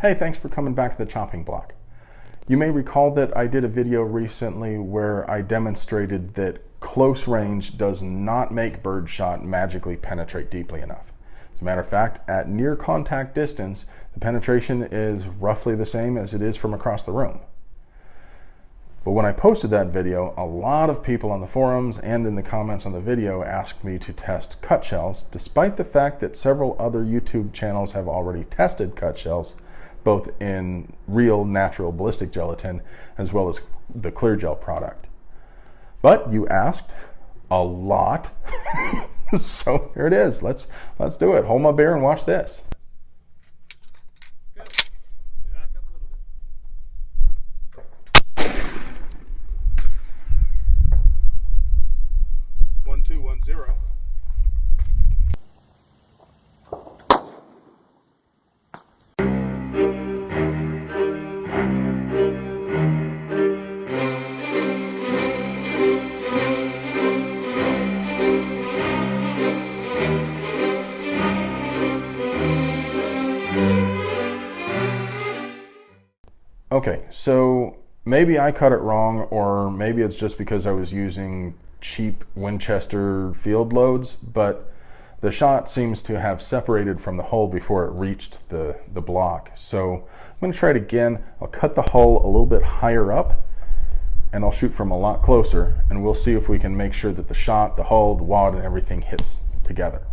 Hey, thanks for coming back to the chopping block. You may recall that I did a video recently where I demonstrated that close range does not make birdshot magically penetrate deeply enough. As a matter of fact, at near contact distance, the penetration is roughly the same as it is from across the room. But when I posted that video, a lot of people on the forums and in the comments on the video asked me to test cut shells, despite the fact that several other YouTube channels have already tested cut shells, both in real natural ballistic gelatin as well as the clear gel product. But you asked a lot, so here it is. Let's do it. Hold my beer and watch this. Good. Back up a little bit. 1, 2, 1, 0. Okay, so maybe I cut it wrong, or maybe it's just because I was using cheap Winchester field loads, but the shot seems to have separated from the hull before it reached the block. So I'm going to try it again. I'll cut the hull a little bit higher up, and I'll shoot from a lot closer, and we'll see if we can make sure that the shot, the hull, the wad, and everything hits together.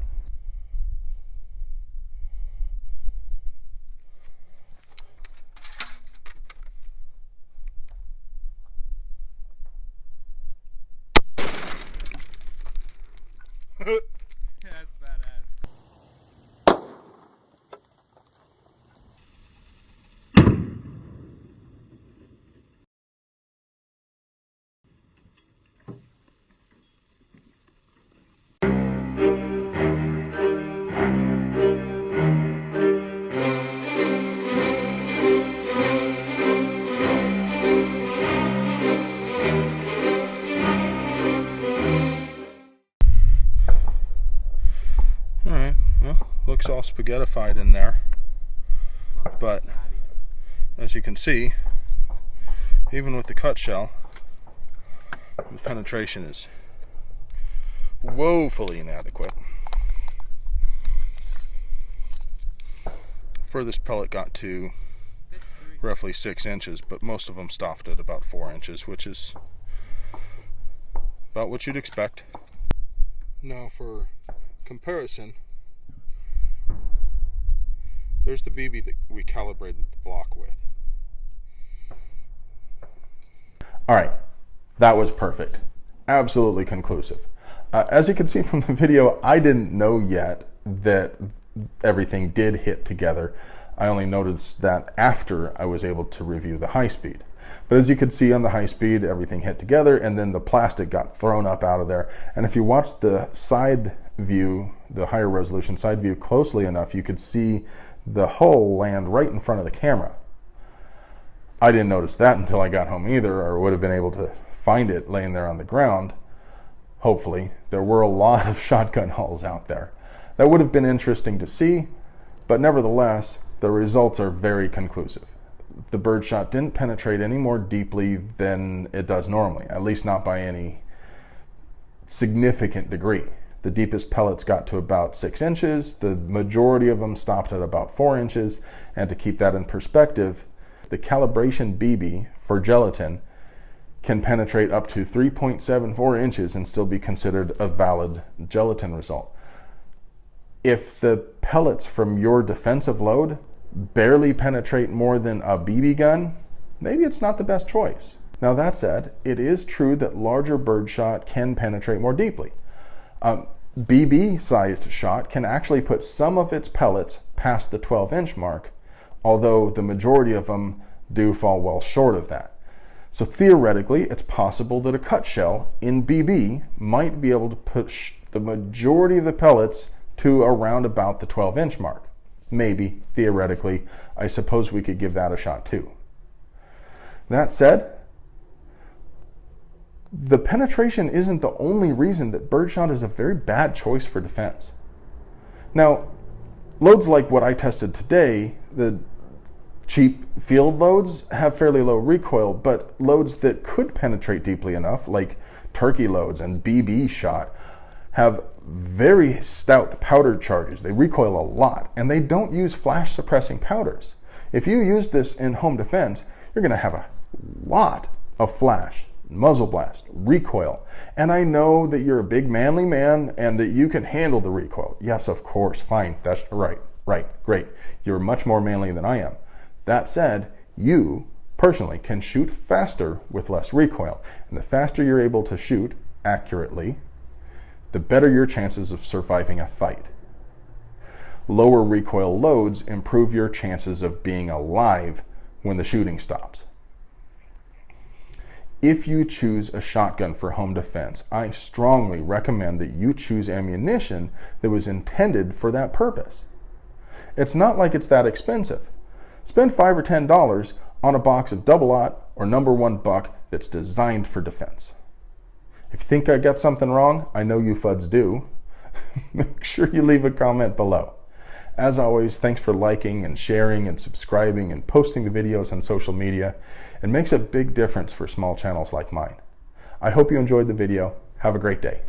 That's badass. Alright, well, looks all spaghettified in there, but as you can see, even with the cut shell, the penetration is woefully inadequate. Furthest pellet got to roughly 6 inches, but most of them stopped at about 4 inches, which is about what you'd expect. Now for comparison, there's the BB that we calibrated the block with. All right, that was perfect. Absolutely conclusive. As you can see from the video, I didn't know yet that everything did hit together. I only noticed that after I was able to review the high speed. But as you could see on the high speed, everything hit together, and then the plastic got thrown up out of there. And if you watch the side view, the higher resolution side view closely enough, you could see the hull land right in front of the camera. I didn't notice that until I got home either, or would have been able to find it laying there on the ground. Hopefully. There were a lot of shotgun hulls out there. That would have been interesting to see, but nevertheless, the results are very conclusive. The birdshot didn't penetrate any more deeply than it does normally, at least not by any significant degree. The deepest pellets got to about 6 inches. The majority of them stopped at about 4 inches. And to keep that in perspective, the calibration BB for gelatin can penetrate up to 3.74 inches and still be considered a valid gelatin result. If the pellets from your defensive load barely penetrate more than a BB gun, maybe it's not the best choice. Now that said, it is true that larger birdshot can penetrate more deeply. BB-sized shot can actually put some of its pellets past the 12-inch mark, although the majority of them do fall well short of that. So theoretically, it's possible that a cut shell in BB might be able to push the majority of the pellets to around about the 12-inch mark. Maybe, theoretically, I suppose we could give that a shot too. That said, the penetration isn't the only reason that birdshot is a very bad choice for defense. Now, loads like what I tested today, the Cheap field loads have fairly low recoil, but loads that could penetrate deeply enough, like turkey loads and BB shot, have very stout powder charges. They recoil a lot, and they don't use flash suppressing powders. If you use this in home defense, you're going to have a lot of flash, muzzle blast, recoil. And I know that you're a big manly man and that you can handle the recoil. Yes, of course, fine, that's right, great. You're much more manly than I am. That said, you personally can shoot faster with less recoil. And the faster you're able to shoot accurately, the better your chances of surviving a fight. Lower recoil loads improve your chances of being alive when the shooting stops. If you choose a shotgun for home defense, I strongly recommend that you choose ammunition that was intended for that purpose. It's not like it's that expensive. Spend $5 or $10 on a box of double-aught or #1 buck that's designed for defense. If you think I got something wrong, I know you fuds do, make sure you leave a comment below. As always, thanks for liking and sharing and subscribing and posting the videos on social media. It makes a big difference for small channels like mine. I hope you enjoyed the video. Have a great day.